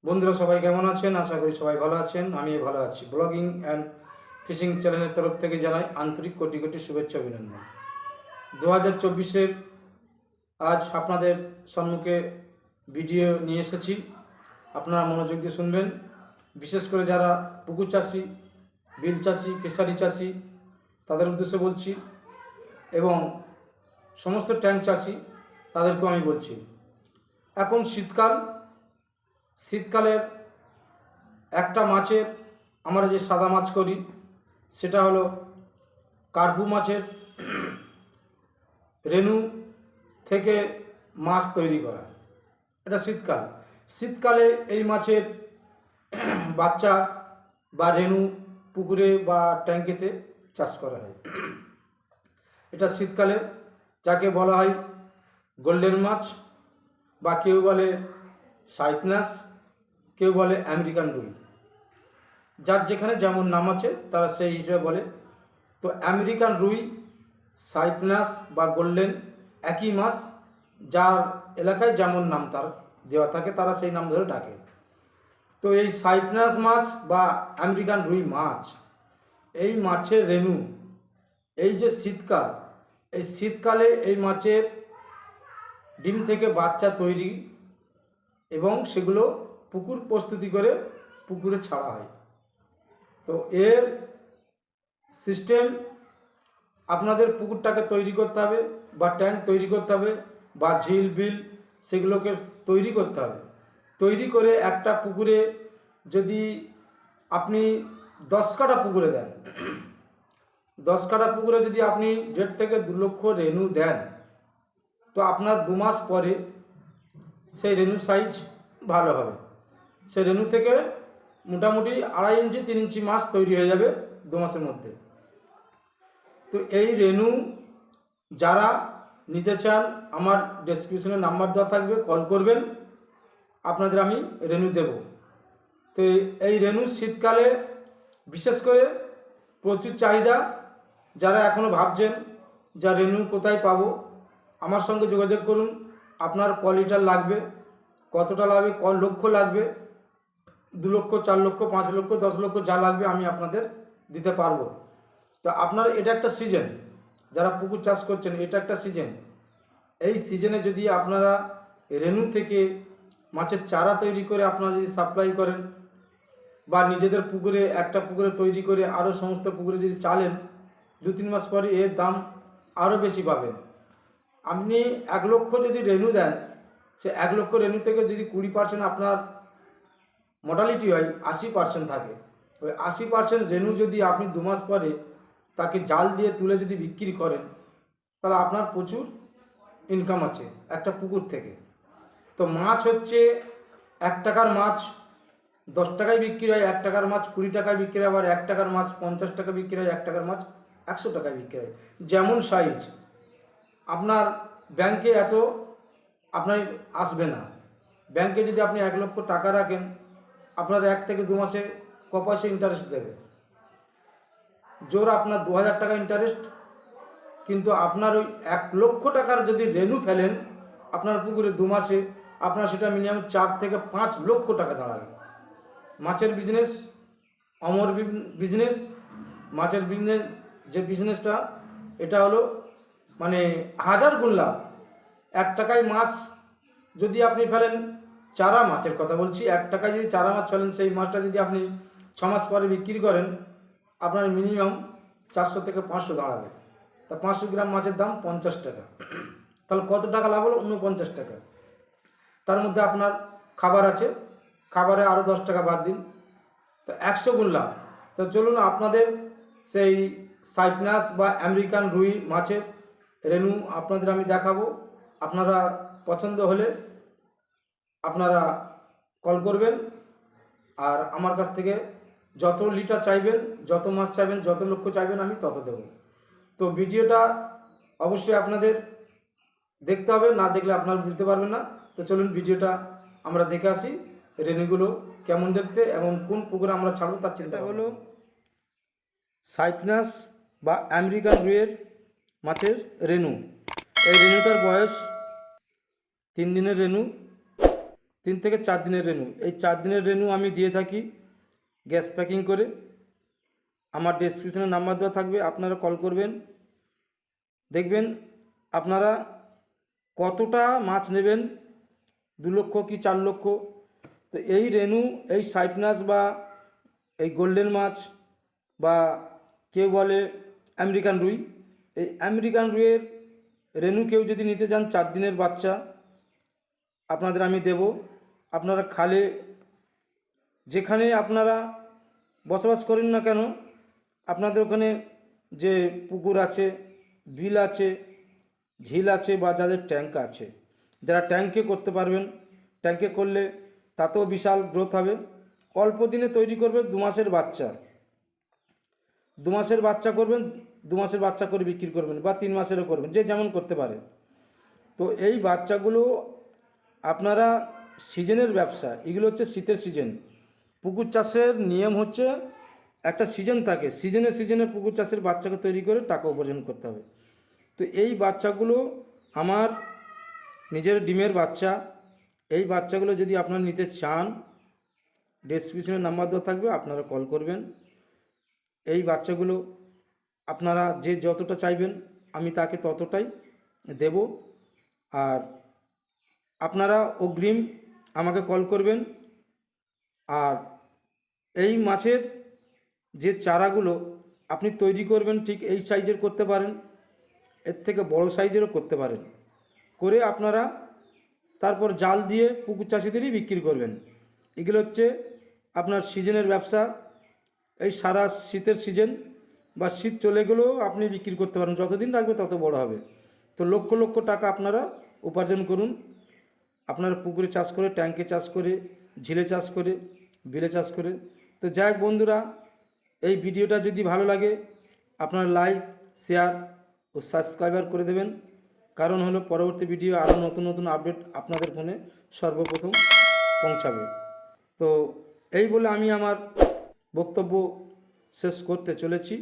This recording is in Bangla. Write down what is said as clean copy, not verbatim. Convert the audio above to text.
বন্ধুরা সবাই কেমন আছেন? আশা করি সবাই ভালো আছেন। আমি ভালো আছি। ব্লগিং অ্যান্ড ফিশিং চ্যানেলের তরফ থেকে জানাই আন্তরিক কোটি কোটি শুভেচ্ছা অভিনন্দন। 2024-এর আজ আপনাদের সম্মুখে ভিডিও নিয়ে এসেছি। আপনারা মনোযোগ দিয়ে শুনবেন। বিশেষ করে যারা পুকুর চাষি, বিল চাষি, ফিশারি চাষি তাদের উদ্দেশ্যে বলছি, এবং সমস্ত ট্যাঙ্ক চাষি তাদেরকেও আমি বলছি। এখন শীতকালের একটা মাছের আমরা যে সাদা মাছ করি সেটা হলো কার্পু মাছের রেণু থেকে মাছ তৈরি করা। এটা শীতকালে এই মাছের বাচ্চা বা রেণু পুকুরে বা ট্যাঙ্কেতে চাষ করা হয়। এটা শীতকালে যাকে বলা হয় গোল্ডেন মাছ, বা কেউ বলে সাইপ্রাস, কেউ বলে আমেরিকান রুই। যার যেখানে যেমন নাম আছে তারা সেই হিসেবে বলে। তো আমেরিকান রুই, সাইপ্রাস বা গোল্ডেন একই মাছ, যার এলাকায় যেমন নাম তার দেওয়া থাকে তারা সেই নাম ধরে ডাকে। তো এই সাইপ্রাস মাছ বা আমেরিকান রুই মাছ, এই মাছের রেণু, এই যে শীতকালে এই মাছের ডিম থেকে বাচ্চা তৈরি এবং সেগুলো পুকুর প্রস্তুতি করে পুকুরে ছাড়া হয়। তো এর সিস্টেম আপনাদের পুকুরটাকে তৈরি করতে হবে, বা ট্যাঙ্ক তৈরি করতে হবে, বা ঝিল বিল সেগুলোকে তৈরি করতে হবে। তৈরি করে একটা পুকুরে যদি আপনি 10 কাঠা পুকুরে দেন, 10 কাঠা পুকুরে যদি আপনি 1.5 থেকে 2 লক্ষ রেণু দেন, তো আপনার 2 মাস পরে সেই রেণুর সাইজ ভালো হবে। সেই রেণু থেকে মোটামুটি 2.5 ইঞ্চি 3 ইঞ্চি মাছ তৈরি হয়ে যাবে 2 মাসের মধ্যে। তো এই রেণু যারা নিতে চান, আমার ডেসক্রিপশনে নাম্বার দেওয়া থাকবে, কল করবেন, আপনাদের আমি রেণু দেব। তো এই রেণু শীতকালে বিশেষ করে প্রচুর চাহিদা। যারা এখনও ভাবছেন যা রেণু কোথায় পাবো, আমার সঙ্গে যোগাযোগ করুন। আপনার ক লিটার লাগবে, কতটা লাগবে, ক লক্ষ লাগবে, 2 লক্ষ, 4 লক্ষ, 5 লক্ষ, 10 লক্ষ, যা লাগবে আমি আপনাদের দিতে পারবো। তো আপনার এটা একটা সিজন, যারা পুকুর চাষ করছেন এটা একটা সিজন। এই সিজনে যদি আপনারা রেণু থেকে মাছের চারা তৈরি করে আপনারা যদি সাপ্লাই করেন, বা নিজেদের পুকুরে একটা পুকুরে তৈরি করে আরও সমস্ত পুকুরে যদি চালেন, 2-3 মাস পরে এর দাম আরও বেশি পাবেন। আপনি 1 লক্ষ যদি রেণু দেন, সে 1 লক্ষ রেণু থেকে যদি 20% আপনার মর্টালিটি হয়, 80% থাকে। ওই 80% রেণু যদি আপনি 2 মাস পরে তাকে জাল দিয়ে তুলে যদি বিক্রি করেন, তাহলে আপনার প্রচুর ইনকাম আছে একটা পুকুর থেকে। তো মাছ হচ্ছে 1 টাকার মাছ 10 টাকায় বিক্রি হয়, 1 টাকার মাছ 20 টাকায় বিক্রি হয়, আবার 1 টাকার মাছ 50 টাকা বিক্রি হয়, 1 টাকার মাছ 100 টাকায় বিক্রি হয়। যেমন সাইজ, আপনার ব্যাংকে এত আপনার আসবে না। ব্যাংকে যদি আপনি 1 লক্ষ টাকা রাখেন, আপনার 1 থেকে 2 মাসে ক পয়সা ইন্টারেস্ট দেবে? জোর আপনার 2000 টাকা ইন্টারেস্ট। কিন্তু আপনার ওই 1 লক্ষ টাকার যদি রেণু ফেলেন আপনার পুকুরে 2 মাসে, আপনার সেটা মিনিমাম 4 থেকে 5 লক্ষ টাকা দাঁড়াবে। মাছের বিজনেস অমর বিজনেস। মাছের বিজনেস যে বিজনেসটা, এটা হলো মানে 1000 গুণ লাভ। 1 টাকায় মাছ যদি আপনি ফেলেন, চারা মাছের কথা বলছি, 1 টাকায় যদি চারা মাছ ফেলেন, সেই মাছটা যদি আপনি 6 মাস পরে বিক্রি করেন, আপনার মিনিমাম 400 থেকে 500 দাঁড়াবে। তা 500 গ্রাম মাছের দাম 50 টাকা। তাহলে কত টাকা লাভ হলো? 49 টাকা। তার মধ্যে আপনার খাবার আছে, খাবারে আরও 10 টাকা বাদ দিন, তো 100 গুণ লাভ। তো চলুন আপনাদের সেই সাইপ্রাস বা আমেরিকান রুই মাছের রেণু আপনাদের আমি দেখাবো। আপনারা পছন্দ হলে আপনারা কল করবেন, আর আমার কাছ থেকে যত লিটার চাইবেন, যত মাছ চাইবেন, যত লক্ষ চাইবেন, আমি তত দেব। তো ভিডিওটা অবশ্যই আপনাদের দেখতে হবে, না দেখলে আপনারা বুঝতে পারবেন না। তো চলুন ভিডিওটা আমরা দেখে আসি, রেণুগুলো কেমন দেখতে এবং কোন পুকুরে আমরা ছাড়বো তার চিন্তা হলো। সাইপ্রাস বা আমেরিকান রুইয়ের মাছের রেণু। এই রেণুটার বয়স 3 দিনের রেণু। 3 থেকে 4 দিনের রেনু। এই 4 দিনের রেনু আমি দিয়ে থাকি গ্যাস প্যাকিং করে। আমার ডেসক্রিপশনে নাম্বার দেওয়া থাকবে, আপনারা কল করবেন। দেখবেন আপনারা কতটা মাছ নেবেন, 2 লক্ষ কি 4 লক্ষ। তো এই রেনু, এই সাইপ্রাস বা এই গোল্ডেন মাছ বা কেউ বলে আমেরিকান রুই, এই আমেরিকান রুইয়ের রেনু কেউ যদি নিতে চান 4 দিনের বাচ্চা আপনাদের আমি দেব। আপনারা খালে যেখানে আপনারা বসবাস করেন না কেন, আপনাদের ওখানে যে পুকুর আছে, বিল আছে, ঝিল আছে বা যাদের ট্যাঙ্ক আছে, যারা ট্যাঙ্কে করতে পারবেন, ট্যাঙ্কে করলে তাতেও বিশাল গ্রোথ হবে। অল্প দিনে তৈরি করবেন 2 মাসের বাচ্চা, 2 মাসের বাচ্চা করবেন, 2 মাসের বাচ্চা করে বিক্রি করবেন বা 3 মাসেরও করবেন, যে যেমন করতে পারে। তো এই বাচ্চাগুলো আপনারা সিজনের ব্যবসা, এগুলো হচ্ছে শীতের সিজন। পুকুর চাষের নিয়ম হচ্ছে একটা সিজন থাকে, সিজনে সিজনে পুকুর চাষের বাচ্চাকে তৈরি করে টাকা উপার্জন করতে হবে। তো এই বাচ্চাগুলো আমার নিজের ডিমের বাচ্চা। এই বাচ্চাগুলো যদি আপনারা নিতে চান, ডেসক্রিপশনে নাম্বার দেওয়া থাকবে, আপনারা কল করবেন। এই বাচ্চাগুলো আপনারা যে যতটা চাইবেন আমি তাকে ততটাই দেব। আর আপনারা অগ্রিম আমাকে কল করবেন। আর এই মাছের যে চারাগুলো আপনি তৈরি করবেন, ঠিক এই সাইজের করতে পারেন, এর থেকে বড় সাইজেরও করতে পারেন, করে আপনারা তারপর জাল দিয়ে পুকুর চাষিদেরই বিক্রি করবেন। এগুলো হচ্ছে আপনার সিজনের ব্যবসা। এই সারা শীতের সিজন বা শীত চলে গেলেও আপনি বিক্রি করতে পারেন, যতদিন রাখবে তত বড় হবে। তো লক্ষ লক্ষ টাকা আপনারা উপার্জন করুন। আপনারা পুকুরে চাষ করে, ট্যাঙ্কে চাষ করে, ঝিলে চাষ করে, বিলে চাষ করে। তো যাই হোক বন্ধুরা, এই ভিডিওটা যদি ভালো লাগে আপনারা লাইক, শেয়ার ও সাবস্ক্রাইবার করে দেবেন। কারণ হলো পরবর্তী ভিডিও আরও নতুন নতুন আপডেট আপনাদের ফোনে সর্বপ্রথম পৌঁছাবে। তো এই বলে আমি আমার বক্তব্য শেষ করতে চলেছি।